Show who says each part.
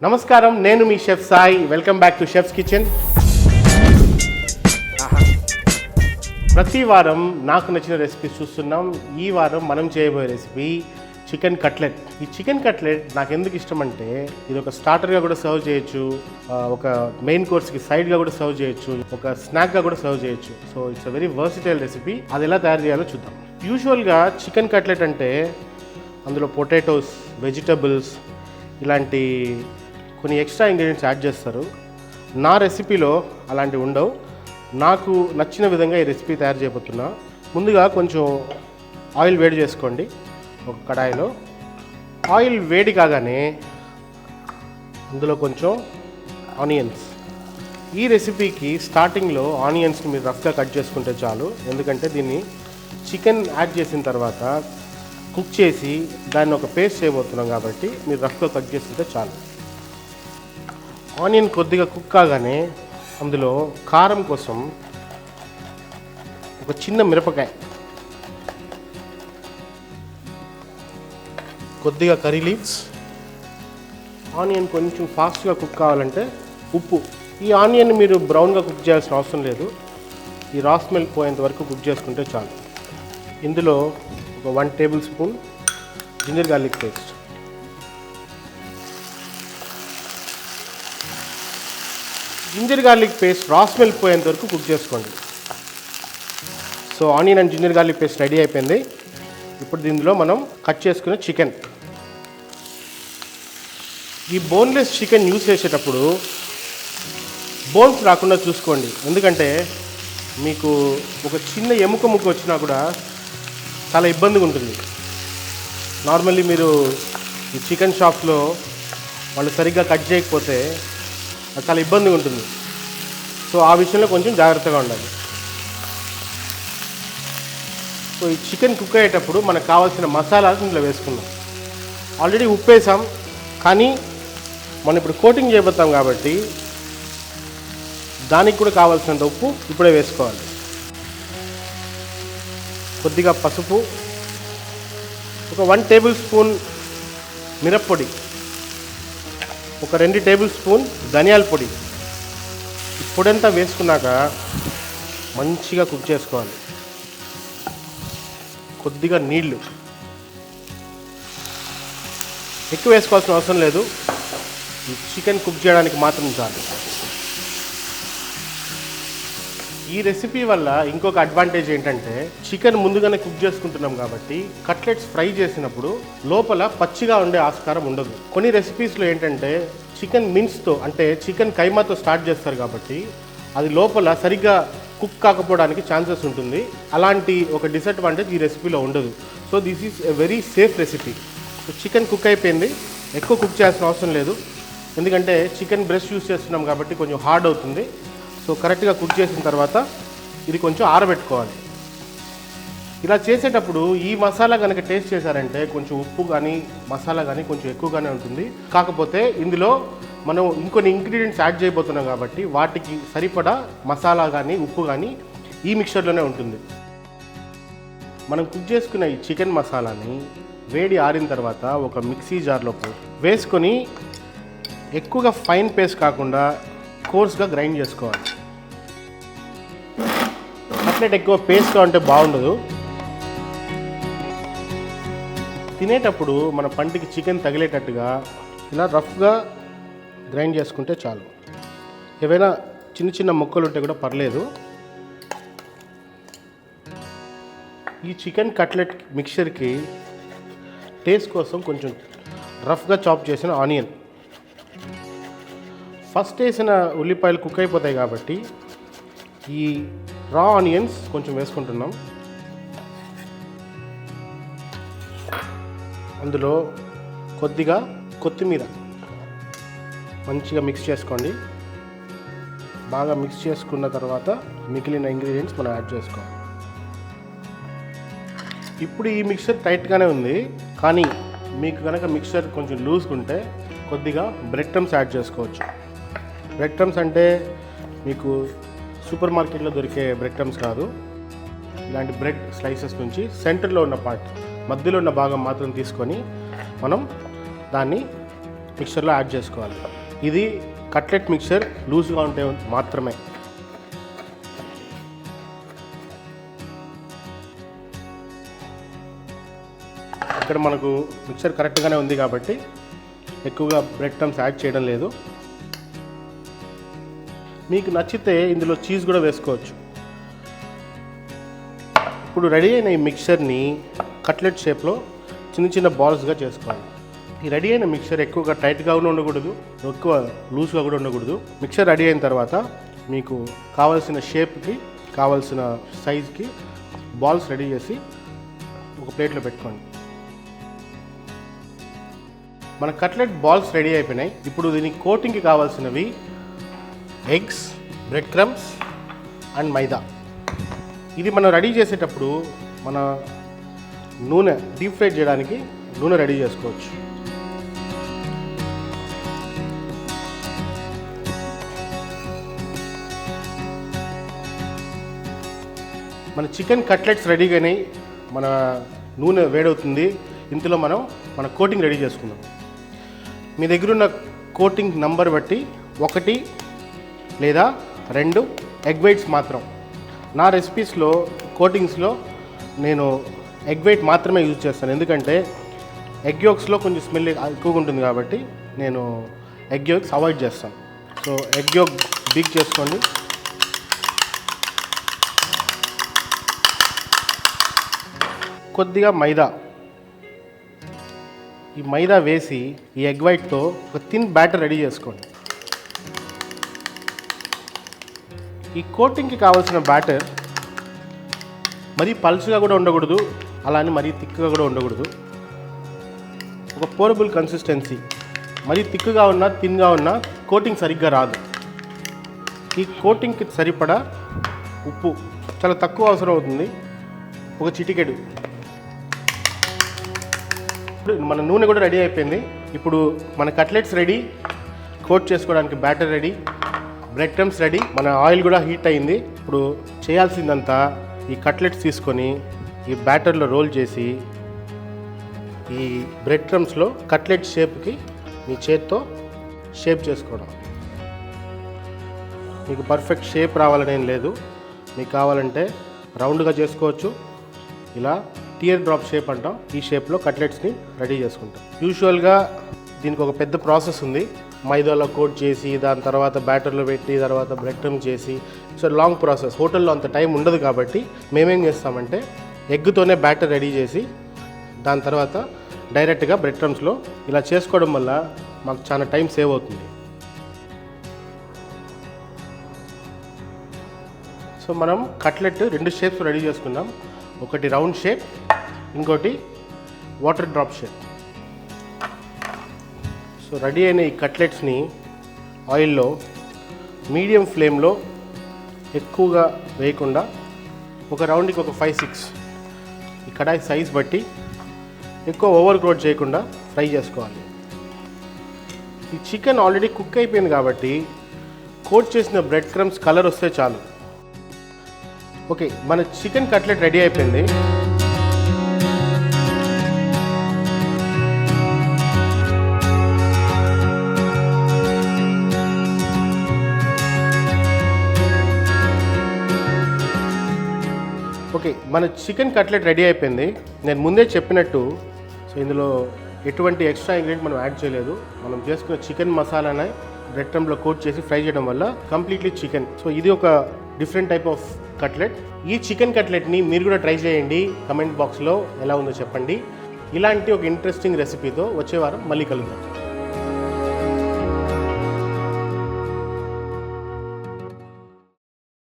Speaker 1: నమస్కారం, నేను మీ chef Sai. Welcome back to chef's kitchen. ప్రతి వారం నాకు నచ్చిన రెసిపీస్ చూస్తున్నాం. ఈ వారం మనం చేయబోయే రెసిపీ చికెన్ కట్లెట్. ఈ చికెన్ కట్లెట్ నాకు ఎందుకు ఇష్టం అంటే, ఇది ఒక స్టార్టర్గా కూడా సర్వ్ చేయొచ్చు, ఒక మెయిన్ కోర్స్కి సైడ్గా కూడా సర్వ్ చేయొచ్చు, ఒక స్నాక్గా కూడా సర్వ్ చేయొచ్చు. So it's a very versatile recipe. అది ఎలా తయారు చేయాలో చూద్దాం. యూజువల్గా చికెన్ కట్లెట్ అంటే అందులో పొటాటోస్, వెజిటబుల్స్ ఇలాంటి కొన్ని ఎక్స్ట్రా ఇంగ్రీడియంట్స్ యాడ్ చేస్తారు. నా రెసిపీలో అలాంటివి ఉండవు. నాకు నచ్చిన విధంగా ఈ రెసిపీ తయారు చేయబోతున్నా. ముందుగా కొంచెం ఆయిల్ వేడి చేసుకోండి ఒక కడాయిలో. ఆయిల్ వేడి కాగానే అందులో కొంచెం ఆనియన్స్. ఈ రెసిపీకి స్టార్టింగ్లో ఆనియన్స్ని మీరు రఫ్గా కట్ చేసుకుంటే చాలు, ఎందుకంటే దీన్ని చికెన్ యాడ్ చేసిన తర్వాత కుక్ చేసి దాన్ని ఒక పేస్ట్ చేయబోతున్నాం కాబట్టి మీరు రఫ్గా కట్ చేసుకుంటే చాలు. ఆనియన్ కొద్దిగా కుక్ కాగానే అందులో కారం కోసం ఒక చిన్న మిరపకాయ, కొద్దిగా కర్రీ లీవ్స్, ఆనియన్ కొంచెం ఫాస్ట్గా కుక్ కావాలంటే ఉప్పు. ఈ ఆనియన్ మీరు బ్రౌన్గా కుక్ చేయాల్సిన అవసరం లేదు, ఈ రా స్మెల్ పోయేంత వరకు కుక్ చేసుకుంటే చాలు. ఇందులో ఒక 1 tablespoon ginger garlic paste, ginger garlic paste raw smell పోయేంత వరకు కుక్ చేసుకోండి. So onion and ginger garlic paste ready అయిపోయింది. ఇప్పుడు దీనిలో మనం కట్ చేసుకునే చికెన్. ఈ బోన్లెస్ చికెన్ యూజ్ చేసేటప్పుడు బోన్స్ రాకుండా చూసుకోండి, ఎందుకంటే మీకు ఒక చిన్న ఎముక ముక్క వచ్చినా కూడా చాలా ఇబ్బందిగా ఉంటుంది. నార్మల్లీ మీరు ఈ చికెన్ షాప్లో వాళ్ళు సరిగ్గా కట్ చేయకపోతే అది చాలా ఇబ్బందిగా ఉంటుంది. సో ఆ విషయంలో కొంచెం జాగ్రత్తగా ఉండాలి. సో ఈ చికెన్ కుక్ అయ్యేటప్పుడు మనకు కావాల్సిన మసాలాస్ ఇందులో వేసుకుందాం. ఆల్రెడీ ఉప్పు వేసాం, కానీ మనం ఇప్పుడు కోటింగ్ చేయబోతాం కాబట్టి దానికి కూడా కావాల్సినంత ఉప్పు ఇప్పుడే వేసుకోవాలి. కొద్దిగా పసుపు, ఒక 1 టేబుల్ స్పూన్ మిరప్పొడి, ఒక 2 టేబుల్ స్పూన్ ధనియాల పొడి. ఈ పొడి అంతా వేసుకున్నాక మంచిగా కుక్ చేసుకోవాలి. కొద్దిగా నీళ్ళు, ఎక్కువ వేసుకోవాల్సిన అవసరం లేదు, ఈ చికెన్ కుక్ చేయడానికి మాత్రం చాలు. ఈ రెసిపీ వల్ల ఇంకొక అడ్వాంటేజ్ ఏంటంటే, చికెన్ ముందుగానే కుక్ చేసుకుంటున్నాం కాబట్టి కట్లెట్స్ ఫ్రై చేసినప్పుడు లోపల పచ్చిగా ఉండే ఆస్కారం ఉండదు. కొన్ని రెసిపీస్లో ఏంటంటే చికెన్ మిన్స్తో, అంటే చికెన్ కైమాతో స్టార్ట్ చేస్తారు కాబట్టి అది లోపల సరిగ్గా కుక్ కాకపోవడానికి ఛాన్సెస్ ఉంటుంది. అలాంటి ఒక డిసడ్వాంటేజ్ ఈ రెసిపీలో ఉండదు. So this is a very safe recipe. So chicken cook అయిపోయింది, ఎక్కువ కుక్ చేయాల్సిన అవసరం లేదు, ఎందుకంటే చికెన్ బ్రెస్ట్ యూస్ చేస్తున్నాం కాబట్టి కొంచెం హార్డ్ అవుతుంది. సో కరెక్ట్గా కుక్ చేసిన తర్వాత ఇది కొంచెం ఆరబెట్టుకోవాలి. ఇలా చేసేటప్పుడు ఈ మసాలా కనుక టేస్ట్ చేశారంటే కొంచెం ఉప్పు కానీ మసాలా కానీ కొంచెం ఎక్కువగానే ఉంటుంది. కాకపోతే ఇందులో మనం ఇంకొన్ని ఇంగ్రీడియంట్స్ యాడ్ చేయబోతున్నాం కాబట్టి వాటికి సరిపడా మసాలా కానీ ఉప్పు కానీ ఈ మిక్చర్లోనే ఉంటుంది. మనం కుక్ చేసుకున్న ఈ చికెన్ మసాలాని వేడి ఆరిన తర్వాత ఒక మిక్సీ జార్లో వేసుకొని ఎక్కువగా ఫైన్ పేస్ట్ కాకుండా కోర్స్గా గ్రైండ్ చేసుకోవాలి. కట్లెట్ ఎక్కువ పేస్ట్గా ఉంటే బాగుండదు. తినేటప్పుడు మన పంటికి చికెన్ తగిలేటట్టుగా ఇలా రఫ్గా గ్రైండ్ చేసుకుంటే చాలు. ఏవైనా చిన్న చిన్న ముక్కలు ఉంటే కూడా పర్లేదు. ఈ చికెన్ కట్లెట్ మిక్చర్కి టేస్ట్ కోసం కొంచెం రఫ్గా చాప్ చేసిన ఆనియన్, ఫస్ట్ వేసిన ఉల్లిపాయలు కుక్ అయిపోతాయి కాబట్టి ఈ రా ఆనియన్స్ కొంచెం వేసుకుంటున్నాం. అందులో కొద్దిగా కొత్తిమీర మంచిగా మిక్స్ చేసుకోండి. బాగా మిక్స్ చేసుకున్న తర్వాత మిగిలిన ఇంగ్రీడియంట్స్ మనం యాడ్ చేసుకోవాలి. ఇప్పుడు ఈ మిక్చర్ టైట్గానే ఉంది, కానీ మీకు కనుక మిక్చర్ కొంచెం లూజ్గా ఉంటే కొద్దిగా బ్రెడ్ క్రమ్స్ యాడ్ చేసుకోవచ్చు. బ్రెడ్ క్రమ్స్ అంటే మీకు సూపర్ మార్కెట్లో దొరికే బ్రెడ్ క్రమ్స్ కాదు, ఇలాంటి బ్రెడ్ స్లైసెస్ నుంచి సెంటర్లో ఉన్న పార్ట్, మధ్యలో ఉన్న భాగం మాత్రం తీసుకొని మనం దాన్ని మిక్చర్లో యాడ్ చేసుకోవాలి. ఇది కట్లెట్ మిక్చర్ లూజ్గా ఉంటే మాత్రమే. ఇక్కడ మనకు మిక్చర్ కరెక్ట్గానే ఉంది కాబట్టి ఎక్కువగా బ్రెడ్ క్రమ్స్ యాడ్ చేయడం లేదు. మీకు నచ్చితే ఇందులో చీజ్ కూడా వేసుకోవచ్చు. ఇప్పుడు రెడీ అయిన ఈ మిక్చర్ని కట్లెట్ షేప్లో చిన్న చిన్న బాల్స్గా చేసుకోవాలి. ఈ రెడీ అయిన మిక్చర్ ఎక్కువగా టైట్గా కూడా ఉండకూడదు, ఎక్కువ లూజ్గా కూడా ఉండకూడదు. మిక్చర్ రెడీ అయిన తర్వాత మీకు కావాల్సిన షేప్కి కావాల్సిన సైజ్కి బాల్స్ రెడీ చేసి ఒక ప్లేట్లో పెట్టుకోండి. మన కట్లెట్ బాల్స్ రెడీ అయిపోయినాయి. ఇప్పుడు దీనికి కోటింగ్కి కావాల్సినవి ఎగ్స్, బ్రెడ్ క్రమ్స్ అండ్ మైదా. ఇది మనం రెడీ చేసేటప్పుడు మన నూనె డీప్ ఫ్రై చేయడానికి నూనె రెడీ చేసుకోవచ్చు. మన చికెన్ కట్లెట్స్ రెడీగానే మన నూనె వేడవుతుంది. ఇందులో మనం మన కోటింగ్ రెడీ చేసుకుందాం. మీ దగ్గర ఉన్న కోటింగ్ నంబర్ బట్టి 1 లేదా 2 ఎగ్ వైట్స్ మాత్రం. నా రెసిపీస్లో కోటింగ్స్లో నేను ఎగ్ వైట్ మాత్రమే యూజ్ చేస్తాను, ఎందుకంటే ఎగ్ యోక్స్లో కొంచెం స్మెల్ ఎక్కువగా ఉంటుంది కాబట్టి నేను ఎగ్ యోక్స్ అవాయిడ్ చేస్తాను. సో ఎగ్ యోక్ బీక్ చేసుకోండి. కొద్దిగా మైదా, ఈ మైదా వేసి ఈ ఎగ్ వైట్తో ఒక థిన్ బ్యాటర్ రెడీ చేసుకోండి. ఈ కోటింగ్కి కావాల్సిన బ్యాటర్ మరీ పల్చగా కూడా ఉండకూడదు, అలానే మరీ థిక్గా కూడా ఉండకూడదు. ఒక పోరబుల్ కన్సిస్టెన్సీ. మరీ థిక్గా ఉన్నా థిన్గా ఉన్నా కోటింగ్ సరిగ్గా రాదు. ఈ కోటింగ్కి సరిపడా ఉప్పు చాలా తక్కువ అవసరం అవుతుంది, ఒక చిటికెడు. ఇప్పుడు మన నూనె కూడా రెడీ అయిపోయింది. ఇప్పుడు మన కట్లెట్స్ రెడీ, కోట్ చేసుకోవడానికి batter ready, bread crumbs ready, మన ఆయిల్ కూడా హీట్ అయింది. ఇప్పుడు చేయాల్సిందంతా ఈ కట్లెట్స్ తీసుకొని ఈ బ్యాటర్లో రోల్ చేసి ఈ బ్రెడ్ క్రమ్స్లో కట్లెట్ షేప్కి మీ చేత్తో షేప్ చేసుకోవడం. మీకు పర్ఫెక్ట్ షేప్ రావాలనేం లేదు, మీకు కావాలంటే రౌండ్గా చేసుకోవచ్చు, ఇలా టియర్ డ్రాప్ షేప్ అంటాం. ఈ షేప్లో కట్లెట్స్ని రెడీ చేసుకుంటాం. యూజువల్గా దీనికి ఒక పెద్ద ప్రాసెస్ ఉంది. మైదాలో కోట్ చేసి దాని తర్వాత బ్యాటర్లో పెట్టి తర్వాత బ్రెడ్ క్రమ్ చేసి, సో లాంగ్ ప్రాసెస్. హోటల్లో అంత టైం ఉండదు కాబట్టి మేమేం చేస్తామంటే ఎగ్తోనే బ్యాటర్ రెడీ చేసి దాని తర్వాత డైరెక్ట్గా బ్రెడ్ క్రమ్స్లో ఇలా చేసుకోవడం వల్ల మాకు చాలా టైం సేవ్ అవుతుంది. సో మనం కట్లెట్ 2 షేప్స్ రెడీ చేసుకున్నాం. ఒకటి రౌండ్ షేప్, ఇంకోటి water drop shape. So ready అయిన ఈ కట్లెట్స్ని ఆయిల్లో మీడియం ఫ్లేమ్లో ఎక్కువగా వేయకుండా ఒక రౌండ్కి ఒక 5-6 ఈ కడాయి సైజ్ బట్టి ఎక్కువ ఓవర్ క్రౌడ్ చేయకుండా ఫ్రై చేసుకోవాలి. ఈ చికెన్ ఆల్రెడీ కుక్ అయిపోయింది కాబట్టి కోట్ చేసిన బ్రెడ్ క్రమ్స్ కలర్ వస్తే చాలు. ఓకే, మన చికెన్ కట్లెట్ రెడీ అయిపోయింది. ఓకే, మన చికెన్ కట్లెట్ రెడీ అయిపోయింది. నేను ముందే చెప్పినట్టు సో ఇందులో ఎటువంటి ఎక్స్ట్రా ఇంగ్రీడియంట్ మనం యాడ్ చేయలేదు. మనం చేసుకున్న చికెన్ మసాలానే బ్రెడ్ క్రమ్లో కోట్ చేసి ఫ్రై చేయడం వల్ల కంప్లీట్లీ చికెన్. సో ఇది ఒక డిఫరెంట్ టైప్ ఆఫ్ కట్లెట్. ఈ చికెన్ కట్లెట్ని మీరు కూడా ట్రై చేయండి. కమెంట్ బాక్స్లో ఎలా ఉందో చెప్పండి. ఇలాంటి ఒక ఇంట్రెస్టింగ్ రెసిపీతో వచ్చే వారం మళ్ళీ కలుద్దాం.